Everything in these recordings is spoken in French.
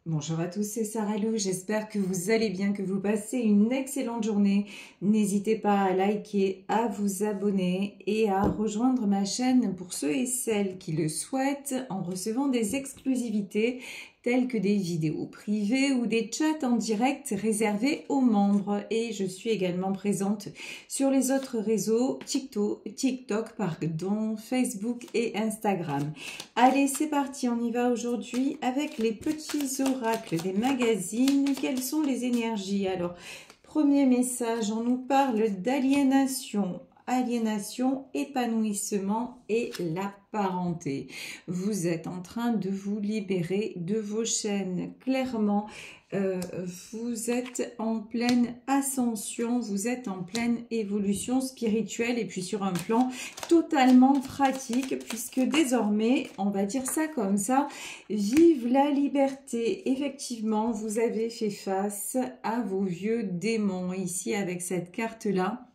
Bonjour à tous, c'est Sarah Lou, j'espère que vous allez bien, que vous passez une excellente journée. N'hésitez pas à liker, à vous abonner et à rejoindre ma chaîne pour ceux et celles qui le souhaitent en recevant des exclusivités telles que des vidéos privées ou des chats en direct réservés aux membres. Et je suis également présente sur les autres réseaux TikTok, Facebook et Instagram. Allez, c'est parti, on y va aujourd'hui avec les petits oracles des magazines. Quelles sont les énergies? Alors, premier message, on nous parle d'aliénation. Aliénation, épanouissement et la parenté. Vous êtes en train de vous libérer de vos chaînes. Clairement, vous êtes en pleine ascension, vous êtes en pleine évolution spirituelle et puis sur un plan totalement pratique puisque désormais, on va dire ça comme ça, vive la liberté. Effectivement, vous avez fait face à vos vieux démons ici avec cette carte-là.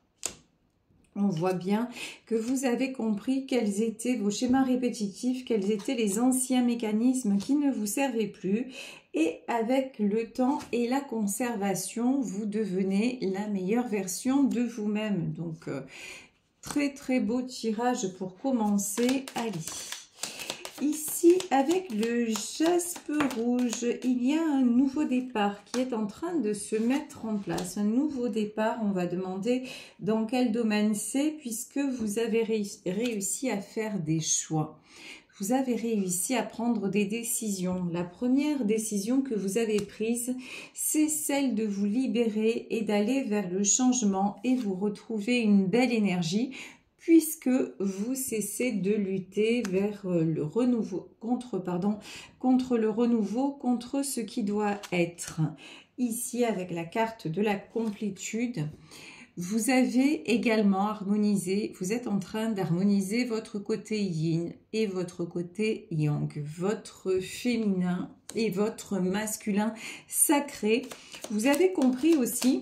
On voit bien que vous avez compris quels étaient vos schémas répétitifs, quels étaient les anciens mécanismes qui ne vous servaient plus. Et avec le temps et la conservation, vous devenez la meilleure version de vous-même. Donc, très très beau tirage pour commencer. Allez. Ici, avec le jaspe rouge, il y a un nouveau départ qui est en train de se mettre en place. Un nouveau départ, on va demander dans quel domaine c'est, puisque vous avez réussi à faire des choix. Vous avez réussi à prendre des décisions. La première décision que vous avez prise, c'est celle de vous libérer et d'aller vers le changement et vous retrouver une belle énergie, puisque vous cessez de lutter vers le renouveau, contre le renouveau, contre ce qui doit être. Ici, avec la carte de la complétude, vous avez également harmonisé, vous êtes en train d'harmoniser votre côté yin et votre côté yang, votre féminin et votre masculin sacré. Vous avez compris aussi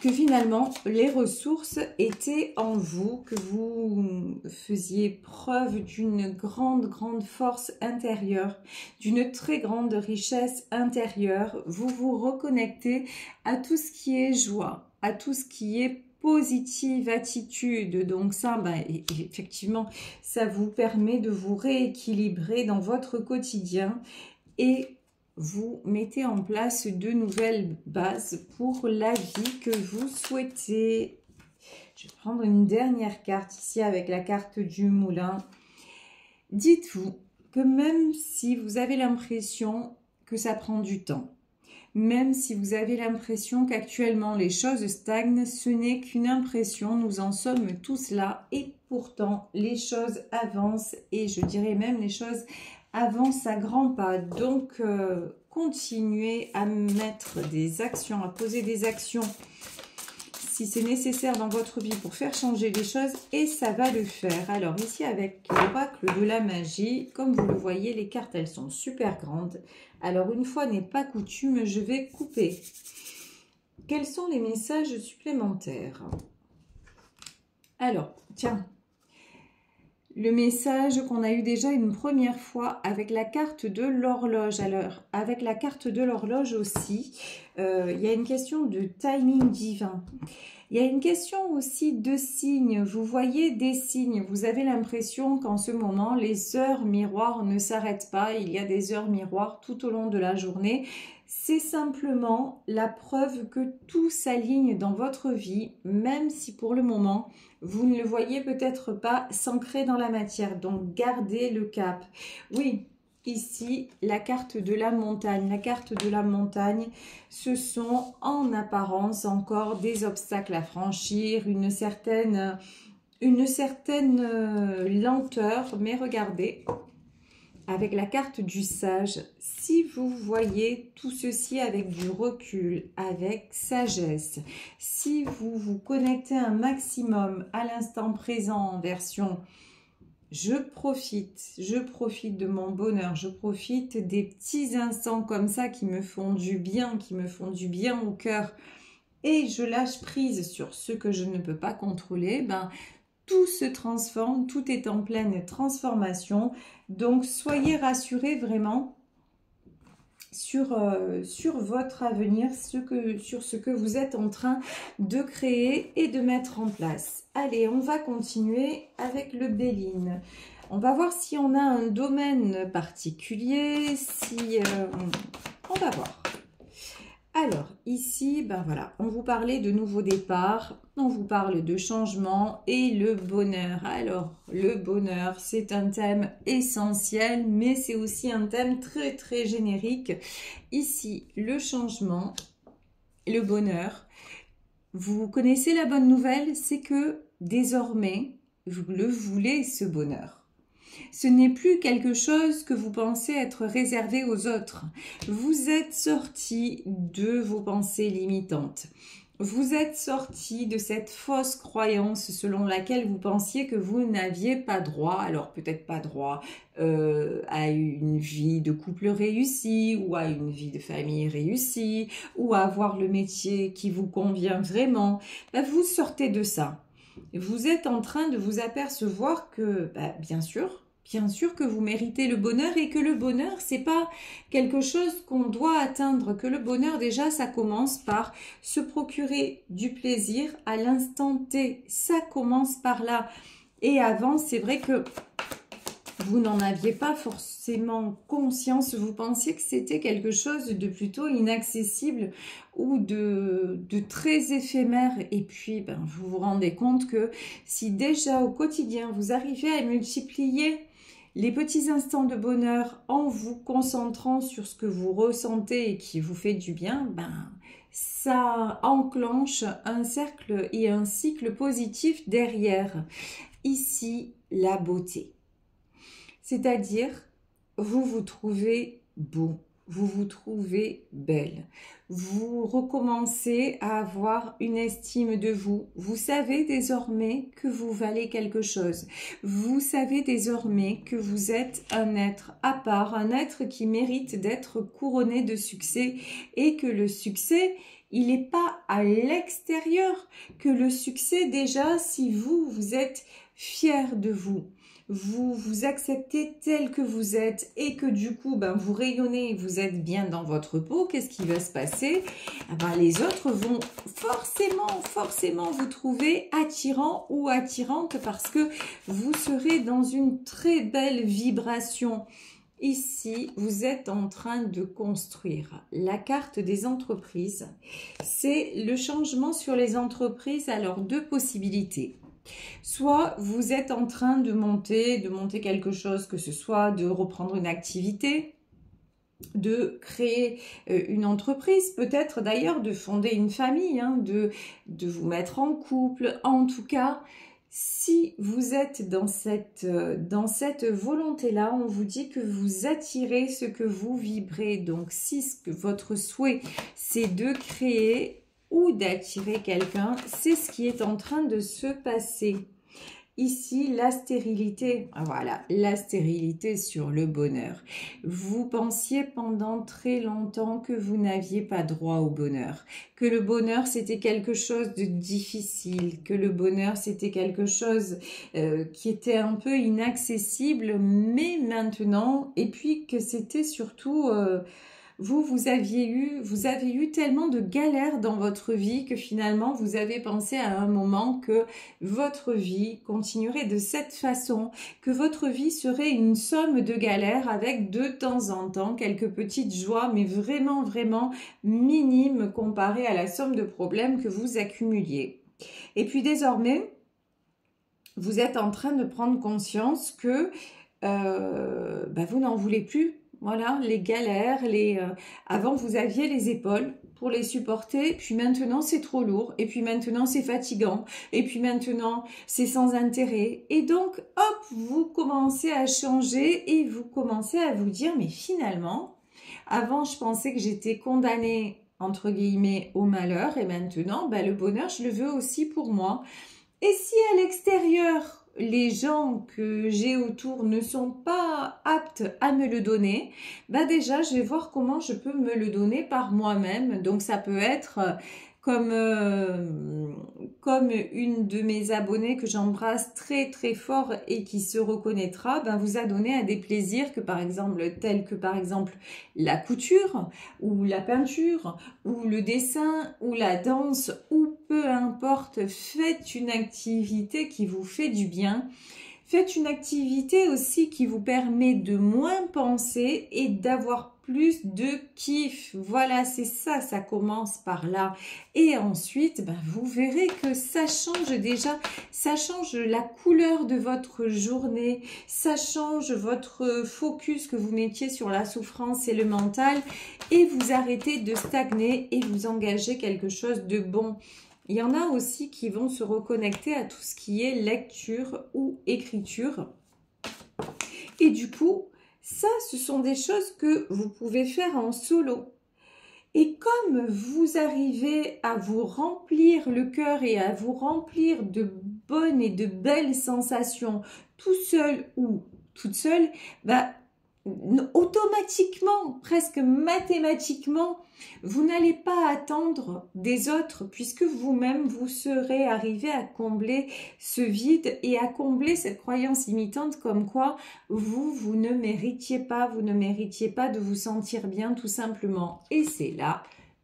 que finalement, les ressources étaient en vous, que vous faisiez preuve d'une grande force intérieure, d'une très grande richesse intérieure. Vous vous reconnectez à tout ce qui est joie, à tout ce qui est positive attitude. Donc ça, effectivement, ça vous permet de vous rééquilibrer dans votre quotidien et vous mettez en place de nouvelles bases pour la vie que vous souhaitez. Je vais prendre une dernière carte ici avec la carte du moulin. Dites-vous que même si vous avez l'impression que ça prend du temps, même si vous avez l'impression qu'actuellement les choses stagnent, ce n'est qu'une impression, nous en sommes tous là et pourtant les choses avancent et je dirais même les choses avance à grands pas. Donc, continuez à mettre des actions, à poser des actions si c'est nécessaire dans votre vie pour faire changer les choses et ça va le faire. Alors ici avec l'oracle de la magie, comme vous le voyez, les cartes elles sont super grandes. Alors une fois n'est pas coutume, je vais couper. Quels sont les messages supplémentaires? Alors, tiens. Le message qu'on a eu déjà une première fois avec la carte de l'horloge. Alors, avec la carte de l'horloge aussi, il y a une question de timing divin. Il y a une question aussi de signes. Vous voyez des signes. Vous avez l'impression qu'en ce moment, les heures miroirs ne s'arrêtent pas. Il y a des heures miroirs tout au long de la journée. C'est simplement la preuve que tout s'aligne dans votre vie, même si pour le moment, vous ne le voyez peut-être pas s'ancrer dans la matière. Donc, gardez le cap. Oui, ici, la carte de la montagne. La carte de la montagne, ce sont en apparence encore des obstacles à franchir, une certaine lenteur. Mais regardez, avec la carte du sage, si vous voyez tout ceci avec du recul, avec sagesse, si vous vous connectez un maximum à l'instant présent en version je profite de mon bonheur, je profite des petits instants comme ça qui me font du bien au cœur et je lâche prise sur ce que je ne peux pas contrôler, tout se transforme, tout est en pleine transformation. Donc, soyez rassurés vraiment. sur votre avenir, sur ce que vous êtes en train de créer et de mettre en place. Allez, on va continuer avec le Béline. On va voir si on a un domaine particulier, on va voir. Alors, ici, ben voilà, on vous parlait de nouveaux départs, on vous parle de changement et le bonheur. Alors, le bonheur, c'est un thème essentiel, mais c'est aussi un thème très, très générique. Ici, le changement, le bonheur. Vous connaissez la bonne nouvelle, c'est que désormais, vous le voulez, ce bonheur. Ce n'est plus quelque chose que vous pensez être réservé aux autres. Vous êtes sorti de vos pensées limitantes. Vous êtes sorti de cette fausse croyance selon laquelle vous pensiez que vous n'aviez pas droit, alors peut-être pas droit à une vie de couple réussie ou à une vie de famille réussie ou à avoir le métier qui vous convient vraiment. Ben, vous sortez de ça. Vous êtes en train de vous apercevoir que, ben, bien sûr que vous méritez le bonheur et que le bonheur, c'est pas quelque chose qu'on doit atteindre, que le bonheur, déjà, ça commence par se procurer du plaisir à l'instant T. Ça commence par là. Et avant, c'est vrai que vous n'en aviez pas forcément conscience, vous pensiez que c'était quelque chose de plutôt inaccessible ou de très éphémère. Et puis, ben, vous vous rendez compte que si déjà au quotidien, vous arrivez à multiplier les petits instants de bonheur en vous concentrant sur ce que vous ressentez et qui vous fait du bien, ben, ça enclenche un cercle et un cycle positif derrière. Ici, la beauté. C'est-à-dire, vous vous trouvez beau, vous vous trouvez belle. Vous recommencez à avoir une estime de vous. Vous savez désormais que vous valez quelque chose. Vous savez désormais que vous êtes un être à part, un être qui mérite d'être couronné de succès et que le succès, il n'est pas à l'extérieur, que le succès déjà, si vous êtes fier de vous, vous vous acceptez tel que vous êtes et que du coup, ben, vous rayonnez, vous êtes bien dans votre peau, qu'est-ce qui va se passer? Ben, les autres vont forcément vous trouver attirant ou attirante parce que vous serez dans une très belle vibration. Ici, vous êtes en train de construire la carte des entreprises. C'est le changement sur les entreprises. Alors, deux possibilités. Soit vous êtes en train de monter quelque chose, que ce soit de reprendre une activité, de créer une entreprise, peut-être d'ailleurs de fonder une famille, hein, de vous mettre en couple. En tout cas, si vous êtes dans cette volonté-là, on vous dit que vous attirez ce que vous vibrez. Donc, si votre souhait, c'est de créer ou d'attirer quelqu'un, c'est ce qui est en train de se passer. Ici, la stérilité, voilà, la stérilité sur le bonheur. Vous pensiez pendant très longtemps que vous n'aviez pas droit au bonheur, que le bonheur c'était quelque chose de difficile, que le bonheur c'était quelque chose qui était un peu inaccessible, mais maintenant, et puis que c'était surtout... Vous avez eu tellement de galères dans votre vie que finalement vous avez pensé à un moment que votre vie continuerait de cette façon, que votre vie serait une somme de galères avec de temps en temps quelques petites joies, mais vraiment minimes comparées à la somme de problèmes que vous accumuliez. Et puis désormais, vous êtes en train de prendre conscience que vous n'en voulez plus. Voilà, les galères, avant vous aviez les épaules pour les supporter, puis maintenant c'est trop lourd, et puis maintenant c'est fatigant, et puis maintenant c'est sans intérêt. Et donc, hop, vous commencez à changer et vous commencez à vous dire, mais finalement, avant je pensais que j'étais condamnée, entre guillemets, au malheur, et maintenant, le bonheur, je le veux aussi pour moi. Et si à l'extérieur, les gens que j'ai autour ne sont pas aptes à me le donner, déjà, je vais voir comment je peux me le donner par moi-même. Donc, ça peut être comme une de mes abonnées que j'embrasse très très fort et qui se reconnaîtra, ben, vous a donné à des plaisirs que tels que par exemple la couture ou la peinture ou le dessin ou la danse ou peu importe, faites une activité qui vous fait du bien. Faites une activité aussi qui vous permet de moins penser et d'avoir plus de kiff. Voilà, c'est ça, ça commence par là. Et ensuite, ben, vous verrez que ça change déjà, ça change la couleur de votre journée, ça change votre focus que vous mettiez sur la souffrance et le mental et vous arrêtez de stagner et vous engagez quelque chose de bon. Il y en a aussi qui vont se reconnecter à tout ce qui est lecture ou écriture. Et du coup, ça, ce sont des choses que vous pouvez faire en solo. Et comme vous arrivez à vous remplir le cœur et à vous remplir de bonnes et de belles sensations tout seul ou toute seule, bah, automatiquement, presque mathématiquement, vous n'allez pas attendre des autres puisque vous-même, vous serez arrivé à combler ce vide et à combler cette croyance limitante comme quoi vous ne méritiez pas, de vous sentir bien tout simplement. Et c'est là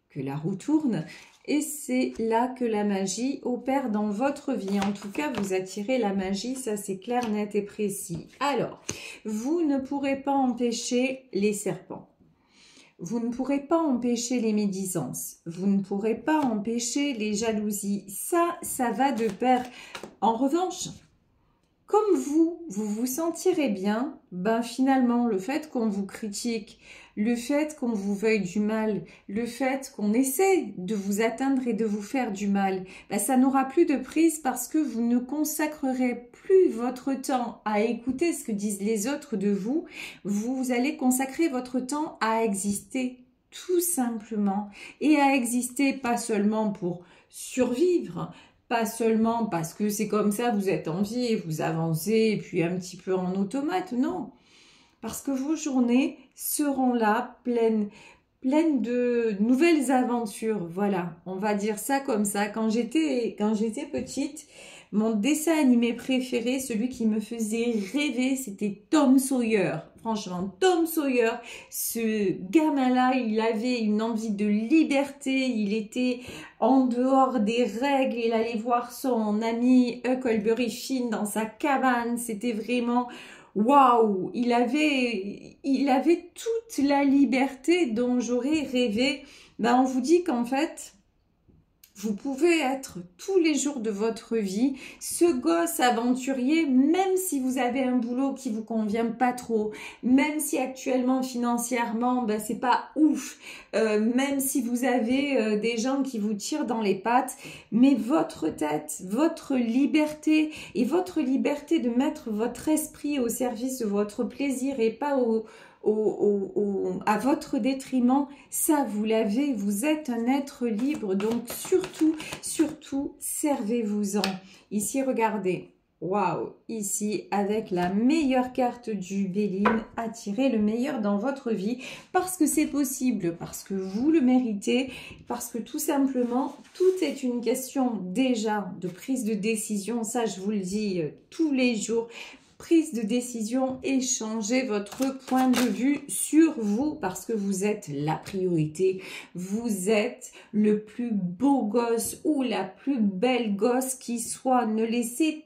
que la roue tourne. Et c'est là que la magie opère dans votre vie. En tout cas, vous attirez la magie, ça c'est clair, net et précis. Alors, vous ne pourrez pas empêcher les serpents. Vous ne pourrez pas empêcher les médisances. Vous ne pourrez pas empêcher les jalousies. Ça va de pair. En revanche, comme vous vous sentirez bien, ben finalement, le fait qu'on vous critique, le fait qu'on vous veuille du mal, le fait qu'on essaie de vous atteindre et de vous faire du mal, ben ça n'aura plus de prise parce que vous ne consacrerez plus votre temps à écouter ce que disent les autres de vous. Vous allez consacrer votre temps à exister, tout simplement. Et à exister pas seulement pour survivre, pas seulement parce que c'est comme ça, vous êtes en vie et vous avancez et puis un petit peu en automate, non. Parce que vos journées seront là, pleines de nouvelles aventures. Voilà, on va dire ça comme ça. Quand j'étais petite, mon dessin animé préféré, celui qui me faisait rêver, c'était Tom Sawyer. Franchement, Tom Sawyer, ce gamin-là, il avait une envie de liberté, il était en dehors des règles, il allait voir son ami Huckleberry Finn dans sa cabane, c'était vraiment... Waouh, il avait toute la liberté dont j'aurais rêvé. Ben, on vous dit qu'en fait, vous pouvez être tous les jours de votre vie ce gosse aventurier, même si vous avez un boulot qui vous convient pas trop, même si actuellement financièrement ben c'est pas ouf, même si vous avez des gens qui vous tirent dans les pattes, mais votre tête, votre liberté et votre liberté de mettre votre esprit au service de votre plaisir et pas à votre détriment, ça vous l'avez, vous êtes un être libre, donc surtout, servez-vous-en. Ici, regardez, waouh, ici, avec la meilleure carte du Béline, attirez le meilleur dans votre vie, parce que c'est possible, parce que vous le méritez, parce que tout simplement, tout est une question déjà de prise de décision, ça je vous le dis tous les jours. Prise de décision et changez votre point de vue sur vous parce que vous êtes la priorité. Vous êtes le plus beau gosse ou la plus belle gosse qui soit. Ne laissez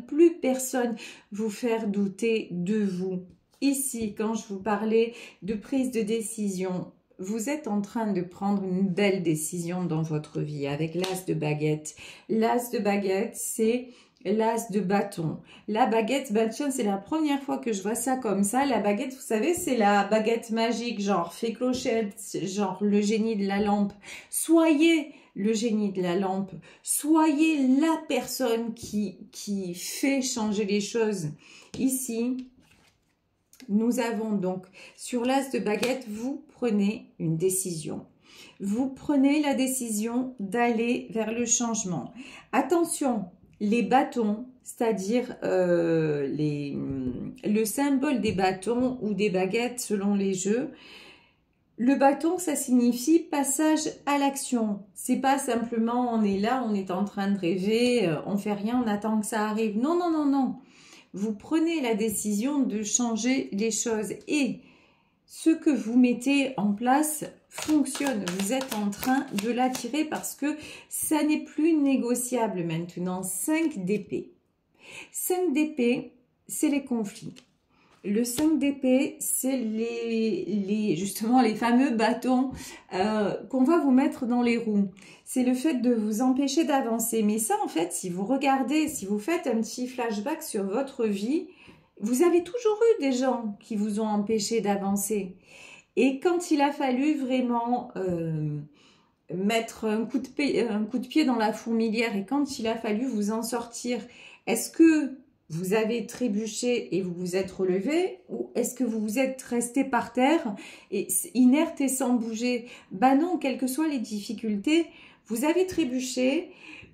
plus personne vous faire douter de vous. Ici, quand je vous parlais de prise de décision, vous êtes en train de prendre une belle décision dans votre vie avec l'as de baguette. L'as de baguette, c'est... l'as de bâton. La baguette, bah tiens, c'est la première fois que je vois ça comme ça. La baguette, vous savez, c'est la baguette magique, genre fée clochette, genre le génie de la lampe. Soyez le génie de la lampe. Soyez la personne qui fait changer les choses. Ici, nous avons donc, sur l'as de baguette, vous prenez une décision. Vous prenez la décision d'aller vers le changement. Attention, les bâtons, c'est-à-dire le symbole des bâtons ou des baguettes selon les jeux, Le bâton, ça signifie passage à l'action. C'est pas simplement on est là, on est en train de rêver, on fait rien, on attend que ça arrive. Non, non, non, non. Vous prenez la décision de changer les choses et ce que vous mettez en place fonctionne. Vous êtes en train de l'attirer parce que ça n'est plus négociable maintenant. 5 d'épée. 5 d'épée, c'est les conflits. Le 5 d'épée, c'est justement les fameux bâtons qu'on va vous mettre dans les roues. C'est le fait de vous empêcher d'avancer. Mais ça, en fait, si vous regardez, si vous faites un petit flashback sur votre vie, vous avez toujours eu des gens qui vous ont empêché d'avancer. Et quand il a fallu vraiment mettre un coup de pied dans la fourmilière et quand il a fallu vous en sortir, est-ce que vous avez trébuché et vous vous êtes relevé ou est-ce que vous vous êtes resté par terre et inerte et sans bouger? Ben non, quelles que soient les difficultés, vous avez trébuché,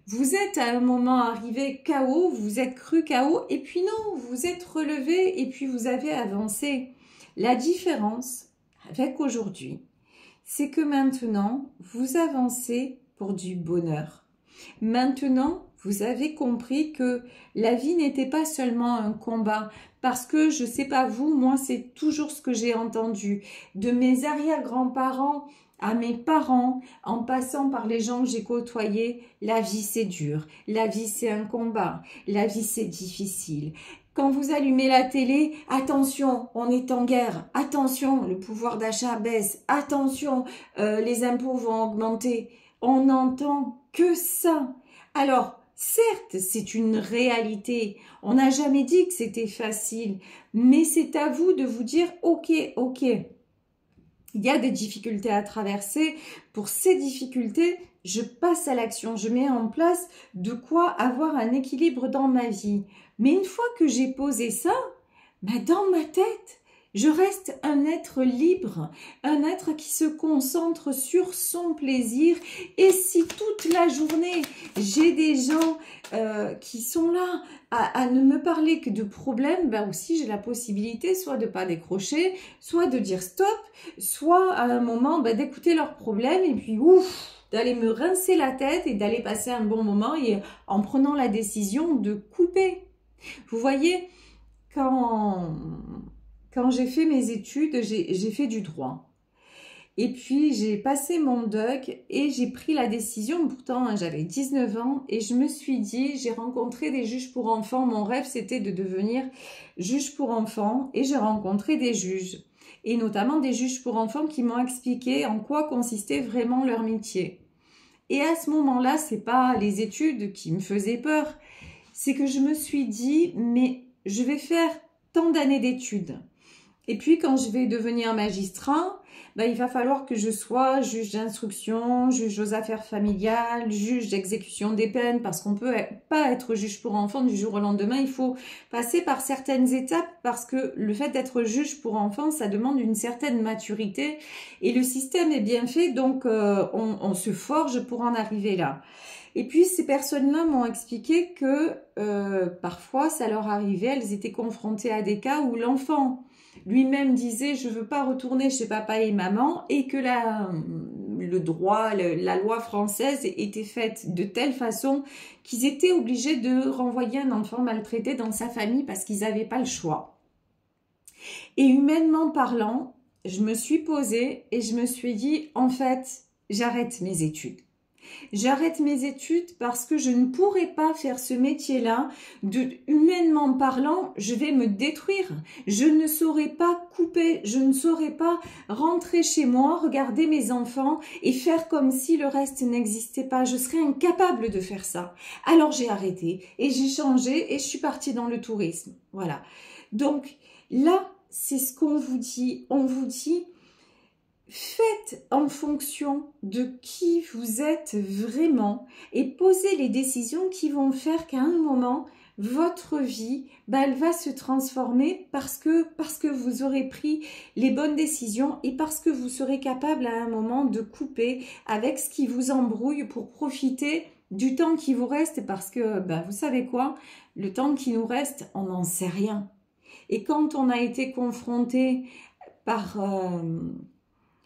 vous êtes à un moment arrivé KO, vous vous êtes cru KO et puis non, vous vous êtes relevé et puis vous avez avancé. La différence avec aujourd'hui, c'est que maintenant, vous avancez pour du bonheur. Maintenant, vous avez compris que la vie n'était pas seulement un combat. Parce que, je ne sais pas vous, moi, c'est toujours ce que j'ai entendu. De mes arrière-grands-parents à mes parents, en passant par les gens que j'ai côtoyés, la vie c'est dur, la vie c'est un combat, la vie c'est difficile. Quand vous allumez la télé, attention, on est en guerre, attention, le pouvoir d'achat baisse, attention, les impôts vont augmenter. On n'entend que ça. Alors, certes, c'est une réalité. On n'a jamais dit que c'était facile, mais c'est à vous de vous dire, ok, ok, il y a des difficultés à traverser. Pour ces difficultés, je passe à l'action. Je mets en place de quoi avoir un équilibre dans ma vie. Mais une fois que j'ai posé ça, ben dans ma tête, je reste un être libre, un être qui se concentre sur son plaisir. Et si toute la journée, j'ai des gens qui sont là à ne me parler que de problèmes, ben aussi j'ai la possibilité soit de ne pas décrocher, soit de dire stop, soit à un moment ben, d'écouter leurs problèmes et puis ouf, d'aller me rincer la tête et d'aller passer un bon moment et en prenant la décision de couper. Vous voyez, quand j'ai fait mes études, j'ai fait du droit. Et puis, j'ai passé mon DUG et j'ai pris la décision, pourtant hein, j'avais 19 ans, et je me suis dit, j'ai rencontré des juges pour enfants, mon rêve c'était de devenir juge pour enfants, et j'ai rencontré des juges, et notamment des juges pour enfants qui m'ont expliqué en quoi consistait vraiment leur métier. Et à ce moment-là, c'est pas les études qui me faisaient peur, c'est que je me suis dit, mais je vais faire tant d'années d'études. Et puis, quand je vais devenir magistrat, ben, il va falloir que je sois juge d'instruction, juge aux affaires familiales, juge d'exécution des peines, parce qu'on ne peut pas être juge pour enfants du jour au lendemain. Il faut passer par certaines étapes, parce que le fait d'être juge pour enfants, ça demande une certaine maturité. Et le système est bien fait, donc on se forge pour en arriver là. Et puis, ces personnes-là m'ont expliqué que parfois, ça leur arrivait, elles étaient confrontées à des cas où l'enfant lui-même disait « je ne veux pas retourner chez papa et maman » et que le droit, la loi française était faite de telle façon qu'ils étaient obligés de renvoyer un enfant maltraité dans sa famille parce qu'ils n'avaient pas le choix. Et humainement parlant, je me suis posée et je me suis dit « en fait, j'arrête mes études ». J'arrête mes études parce que je ne pourrai pas faire ce métier-là. Humainement parlant, je vais me détruire. Je ne saurais pas couper, je ne saurais pas rentrer chez moi, regarder mes enfants et faire comme si le reste n'existait pas. Je serais incapable de faire ça. Alors j'ai arrêté et j'ai changé et je suis partie dans le tourisme. Voilà. Donc là, c'est ce qu'on vous dit. On vous dit... Faites en fonction de qui vous êtes vraiment et posez les décisions qui vont faire qu'à un moment, votre vie, elle va se transformer parce que vous aurez pris les bonnes décisions et parce que vous serez capable à un moment de couper avec ce qui vous embrouille pour profiter du temps qui vous reste parce que, vous savez quoi, le temps qui nous reste, on n'en sait rien. Et quand on a été confronté par...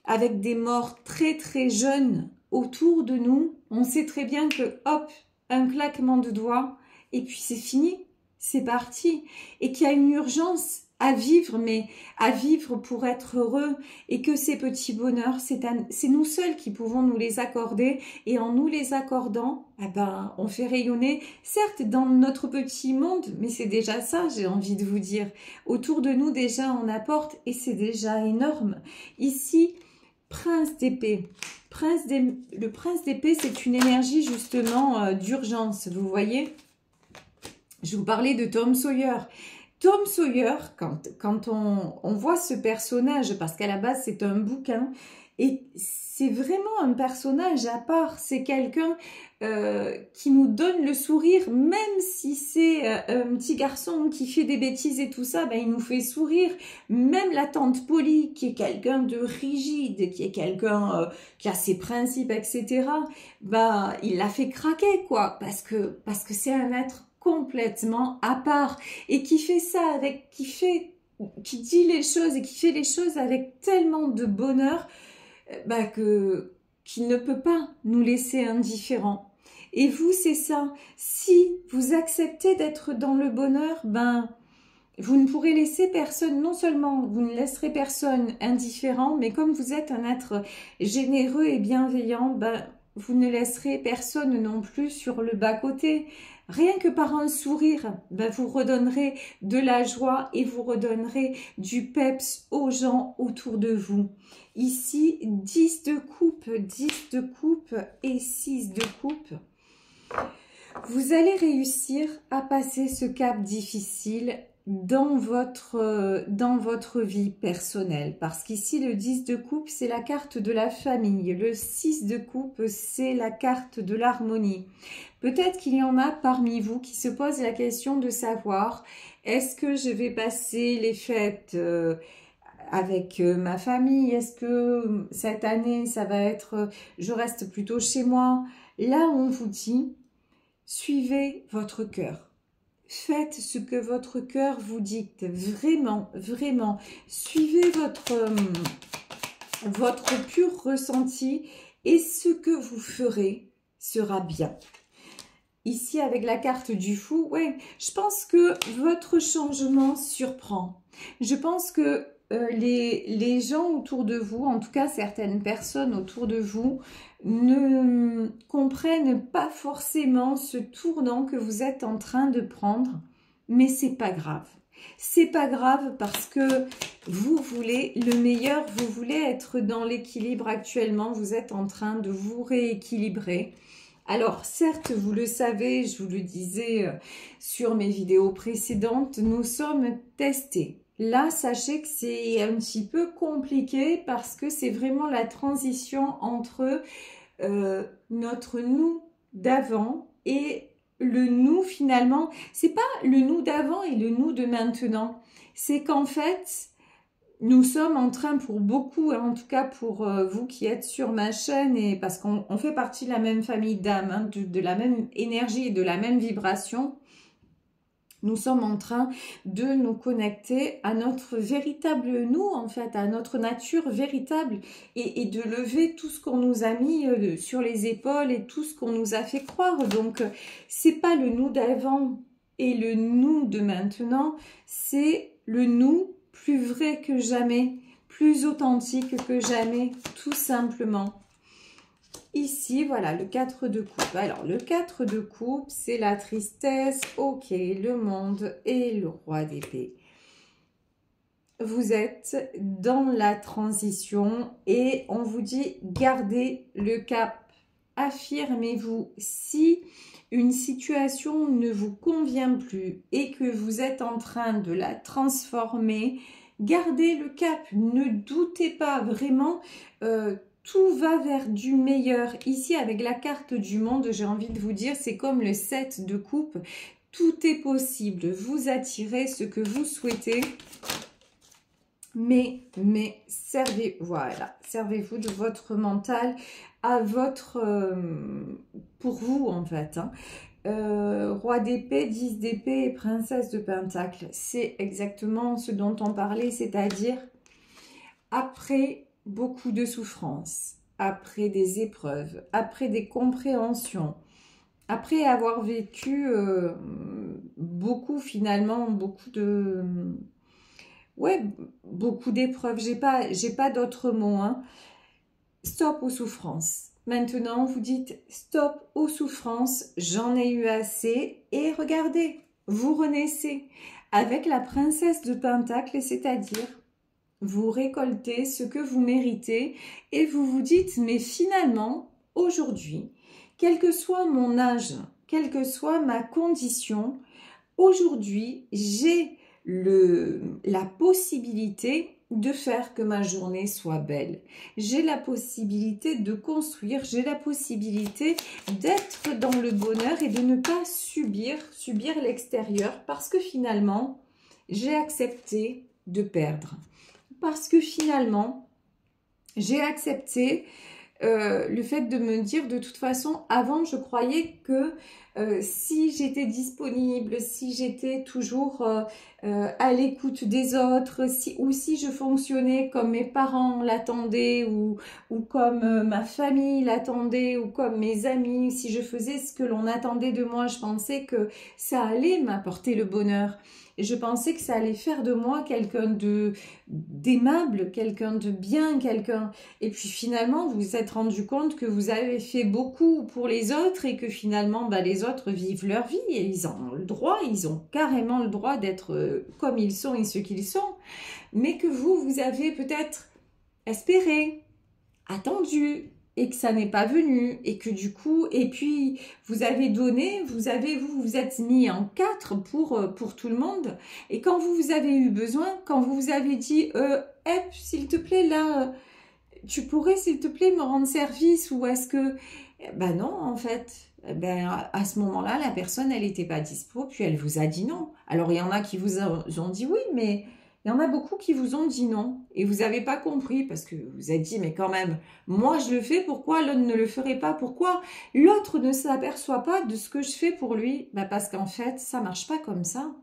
avec des morts très très jeunes autour de nous, on sait très bien que hop, un claquement de doigts et puis c'est fini, c'est parti. Et qu'il y a une urgence à vivre, mais à vivre pour être heureux et que ces petits bonheurs, c'est nous seuls qui pouvons nous les accorder et en nous les accordant, eh ben, on fait rayonner, certes dans notre petit monde, mais c'est déjà ça, j'ai envie de vous dire. Autour de nous déjà on apporte et c'est déjà énorme. Ici, Prince d'épée. Le prince d'épée, c'est une énergie justement d'urgence, vous voyez. Je vous parlais de Tom Sawyer. Tom Sawyer, quand on voit ce personnage, parce qu'à la base c'est un bouquin, et c'est vraiment un personnage à part, c'est quelqu'un qui nous donne le sourire, même si c'est un petit garçon qui fait des bêtises et tout ça, ben, il nous fait sourire. Même la tante Polly, qui est quelqu'un de rigide, qui est quelqu'un qui a ses principes, etc., ben, il l'a fait craquer, quoi, parce que c'est un être complètement à part et qui fait ça avec, qui dit les choses et qui fait les choses avec tellement de bonheur bah qu'il ne peut pas nous laisser indifférents. Et vous, c'est ça. Si vous acceptez d'être dans le bonheur, ben vous ne pourrez laisser personne, non seulement vous ne laisserez personne indifférent, mais comme vous êtes un être généreux et bienveillant, ben vous ne laisserez personne non plus sur le bas-côté. Rien que par un sourire, ben vous redonnerez de la joie et vous redonnerez du peps aux gens autour de vous. Ici, 10 de coupe, 10 de coupe et 6 de coupe. Vous allez réussir à passer ce cap difficile dans votre vie personnelle. Parce qu'ici, le 10 de coupe, c'est la carte de la famille. Le 6 de coupe, c'est la carte de l'harmonie. Peut-être qu'il y en a parmi vous qui se posent la question de savoir, est-ce que je vais passer les fêtes avec ma famille? Est-ce que cette année, ça va être, je reste plutôt chez moi? Là, on vous dit, suivez votre cœur. Faites ce que votre cœur vous dicte. Vraiment, vraiment. Suivez votre pur ressenti et ce que vous ferez sera bien. Ici, avec la carte du fou, ouais, je pense que votre changement surprend. Je pense que les gens autour de vous, en tout cas certaines personnes autour de vous, ne comprennent pas forcément ce tournant que vous êtes en train de prendre, mais c'est pas grave. C'est pas grave parce que vous voulez le meilleur, vous voulez être dans l'équilibre actuellement, vous êtes en train de vous rééquilibrer. Alors, certes, vous le savez, je vous le disais sur mes vidéos précédentes, nous sommes testés. Là, sachez que c'est un petit peu compliqué parce que c'est vraiment la transition entre notre nous d'avant et le nous finalement. C'est pas le nous d'avant et le nous de maintenant. C'est qu'en fait, nous sommes en train pour beaucoup, hein, en tout cas pour vous qui êtes sur ma chaîne, et parce qu'on fait partie de la même famille d'âmes, hein, de la même énergie et de la même vibration, nous sommes en train de nous connecter à notre véritable nous, en fait, à notre nature véritable, et de lever tout ce qu'on nous a mis sur les épaules et tout ce qu'on nous a fait croire. Donc, c'est pas le nous d'avant et le nous de maintenant, c'est le nous plus vrai que jamais, plus authentique que jamais, tout simplement. Ici, voilà, le 4 de coupe. Alors, le 4 de coupe, c'est la tristesse, ok, le monde et le roi d'épée. Vous êtes dans la transition et on vous dit, gardez le cap. Affirmez-vous. Si une situation ne vous convient plus et que vous êtes en train de la transformer, gardez le cap. Ne doutez pas vraiment. Tout va vers du meilleur. Ici, avec la carte du monde, j'ai envie de vous dire, c'est comme le 7 de coupe. Tout est possible. Vous attirez ce que vous souhaitez. Mais servez-vous de votre mental à votre, pour vous en fait. Hein. Roi d'épée, 10 d'épée et princesse de pentacle. C'est exactement ce dont on parlait, c'est-à-dire après beaucoup de souffrance, après des épreuves, après des compréhensions, après avoir vécu beaucoup finalement, beaucoup de... Ouais, beaucoup d'épreuves, j'ai pas d'autres mots, hein. Stop aux souffrances. Maintenant, vous dites stop aux souffrances, j'en ai eu assez et regardez, vous renaissez avec la princesse de Pentacle, c'est-à-dire vous récoltez ce que vous méritez et vous vous dites mais finalement, aujourd'hui, quel que soit mon âge, quelle que soit ma condition, aujourd'hui, j'ai la possibilité de faire que ma journée soit belle. J'ai la possibilité de construire, j'ai la possibilité d'être dans le bonheur et de ne pas subir l'extérieur parce que finalement, j'ai accepté de perdre. Parce que finalement, j'ai accepté le fait de me dire de toute façon, avant je croyais que si j'étais disponible, si j'étais toujours à l'écoute des autres, ou si je fonctionnais comme mes parents l'attendaient ou comme ma famille l'attendait ou comme mes amis, si je faisais ce que l'on attendait de moi, je pensais que ça allait m'apporter le bonheur. Et je pensais que ça allait faire de moi quelqu'un d'aimable, quelqu'un de bien, quelqu'un... Et puis finalement, vous vous êtes rendu compte que vous avez fait beaucoup pour les autres et que finalement, bah, les autres vivent leur vie et ils ont le droit, ils ont carrément le droit d'être comme ils sont et ce qu'ils sont. Mais que vous avez peut-être espéré, attendu, et que ça n'est pas venu, et que du coup, et puis vous avez donné, vous êtes mis en quatre pour tout le monde, et quand vous avez eu besoin, quand vous avez dit, s'il te plaît, là, tu pourrais, s'il te plaît, me rendre service, ou est-ce que, ben non, en fait, ben, à ce moment-là, la personne, elle n'était pas dispo, puis elle vous a dit non. Alors, il y en a qui vous ont dit oui, mais... Il y en a beaucoup qui vous ont dit non et vous n'avez pas compris parce que vous avez dit mais quand même, moi je le fais, pourquoi l'autre ne le ferait pas? Pourquoi l'autre ne s'aperçoit pas de ce que je fais pour lui? Ben parce qu'en fait, ça marche pas comme ça.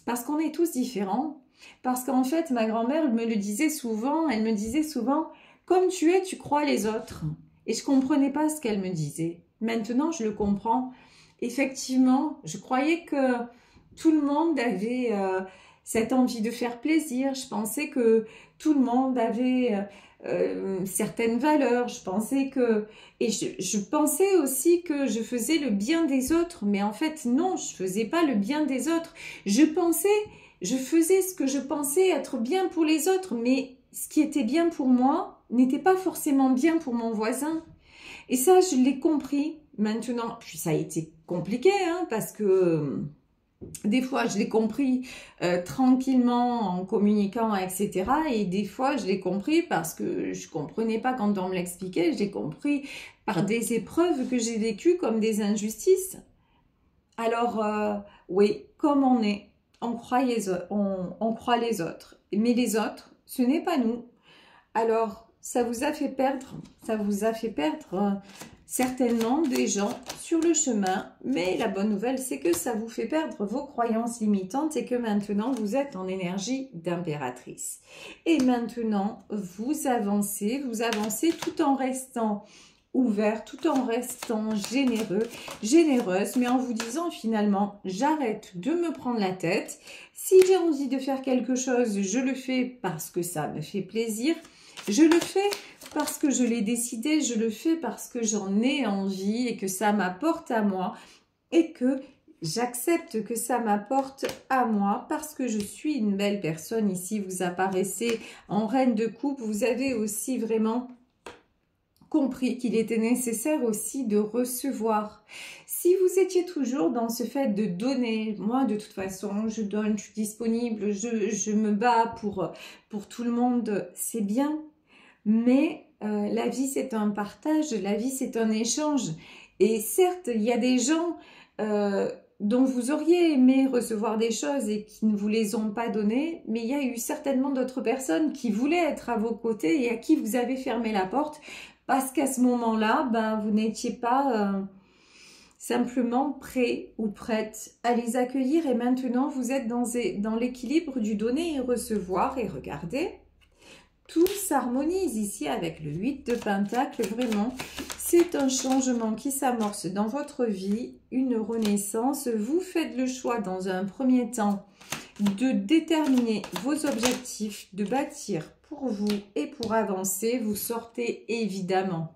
Parce qu'on est tous différents. Parce qu'en fait, ma grand-mère me le disait souvent, elle me disait souvent, comme tu es, tu crois les autres. Et je comprenais pas ce qu'elle me disait. Maintenant, je le comprends. Effectivement, je croyais que tout le monde avait... cette envie de faire plaisir. Je pensais que tout le monde avait certaines valeurs. Je pensais que... Et je pensais aussi que je faisais le bien des autres. Mais en fait, non, je faisais pas le bien des autres. Je faisais ce que je pensais être bien pour les autres. Mais ce qui était bien pour moi n'était pas forcément bien pour mon voisin. Et ça, je l'ai compris maintenant. Puis ça a été compliqué, hein, parce que... Des fois, je l'ai compris tranquillement en communiquant, etc. Et des fois, je l'ai compris parce que je ne comprenais pas quand on me l'expliquait. Je l'ai compris par des épreuves que j'ai vécues comme des injustices. Alors, oui, comme on est, on croit les autres. Mais les autres, ce n'est pas nous. Alors, ça vous a fait perdre certainement des gens sur le chemin, mais la bonne nouvelle, c'est que ça vous fait perdre vos croyances limitantes et que maintenant, vous êtes en énergie d'impératrice. Et maintenant, vous avancez tout en restant ouvert, tout en restant généreux, généreuse, mais en vous disant finalement, j'arrête de me prendre la tête. Si j'ai envie de faire quelque chose, je le fais parce que ça me fait plaisir. Je le fais parce que je l'ai décidé, je le fais parce que j'en ai envie et que ça m'apporte à moi et que j'accepte que ça m'apporte à moi parce que je suis une belle personne. Ici, vous apparaissez en reine de coupe. Vous avez aussi vraiment compris qu'il était nécessaire aussi de recevoir. Si vous étiez toujours dans ce fait de donner, moi de toute façon, je donne, je suis disponible, je me bats pour tout le monde, c'est bien. Mais la vie, c'est un partage, la vie, c'est un échange. Et certes, il y a des gens dont vous auriez aimé recevoir des choses et qui ne vous les ont pas données, mais il y a eu certainement d'autres personnes qui voulaient être à vos côtés et à qui vous avez fermé la porte parce qu'à ce moment-là, ben, vous n'étiez pas simplement prêt ou prête à les accueillir et maintenant, vous êtes dans l'équilibre du donner et recevoir et regardez. tout s'harmonise ici avec le 8 de Pentacle. Vraiment, c'est un changement qui s'amorce dans votre vie, une renaissance. Vous faites le choix dans un premier temps de déterminer vos objectifs, de bâtir pour vous et pour avancer. Vous sortez évidemment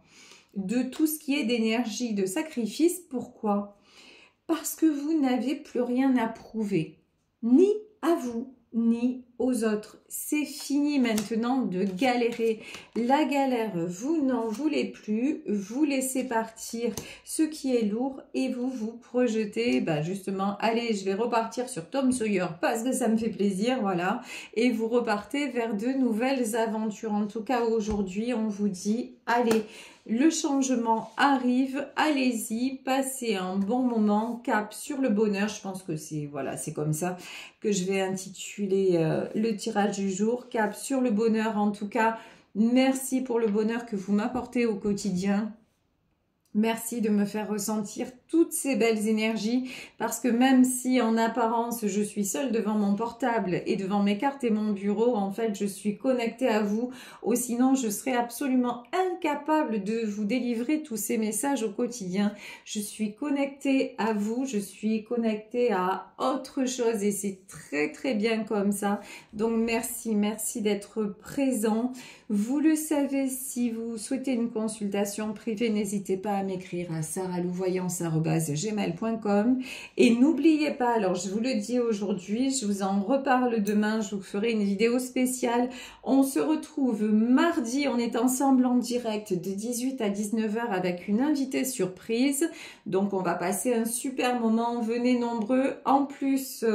de tout ce qui est d'énergie, de sacrifice. Pourquoi? Parce que vous n'avez plus rien à prouver, ni à vous, ni aux autres. C'est fini maintenant de galérer. La galère, vous n'en voulez plus. Vous laissez partir ce qui est lourd et vous vous projetez, justement, allez, je vais repartir sur Tom Sawyer parce que ça me fait plaisir, voilà. Et vous repartez vers de nouvelles aventures. En tout cas, aujourd'hui, on vous dit, allez, le changement arrive, allez-y, passez un bon moment, cap sur le bonheur. Je pense que c'est, voilà, c'est comme ça que je vais intituler le tirage du jour, cap sur le bonheur. En tout cas, merci pour le bonheur que vous m'apportez au quotidien. Merci de me faire ressentir toutes ces belles énergies parce que même si en apparence je suis seule devant mon portable et devant mes cartes et mon bureau, en fait je suis connectée à vous, ou sinon je serais absolument incapable de vous délivrer tous ces messages au quotidien. Je suis connectée à vous, je suis connectée à autre chose et c'est très très bien comme ça. Donc merci d'être présent. Vous le savez, si vous souhaitez une consultation privée, n'hésitez pas à m'écrire à saralouvoyance@gmail.com. Et n'oubliez pas, alors je vous le dis aujourd'hui, je vous en reparle demain, je vous ferai une vidéo spéciale. On se retrouve mardi, on est ensemble en direct de 18 à 19 h avec une invitée surprise. Donc on va passer un super moment, venez nombreux. En plus,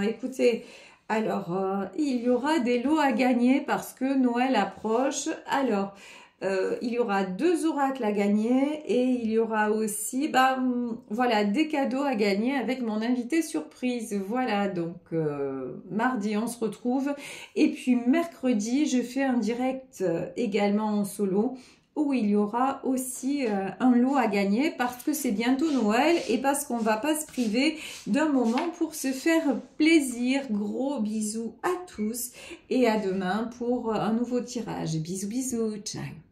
écoutez... Alors, il y aura des lots à gagner parce que Noël approche. Alors, il y aura 2 oracles à gagner et il y aura aussi, voilà, des cadeaux à gagner avec mon invité surprise. Voilà, donc mardi, on se retrouve. Et puis mercredi, je fais un direct également en solo, où il y aura aussi un lot à gagner parce que c'est bientôt Noël et parce qu'on ne va pas se priver d'un moment pour se faire plaisir. Gros bisous à tous et à demain pour un nouveau tirage. Bisous, bisous, ciao.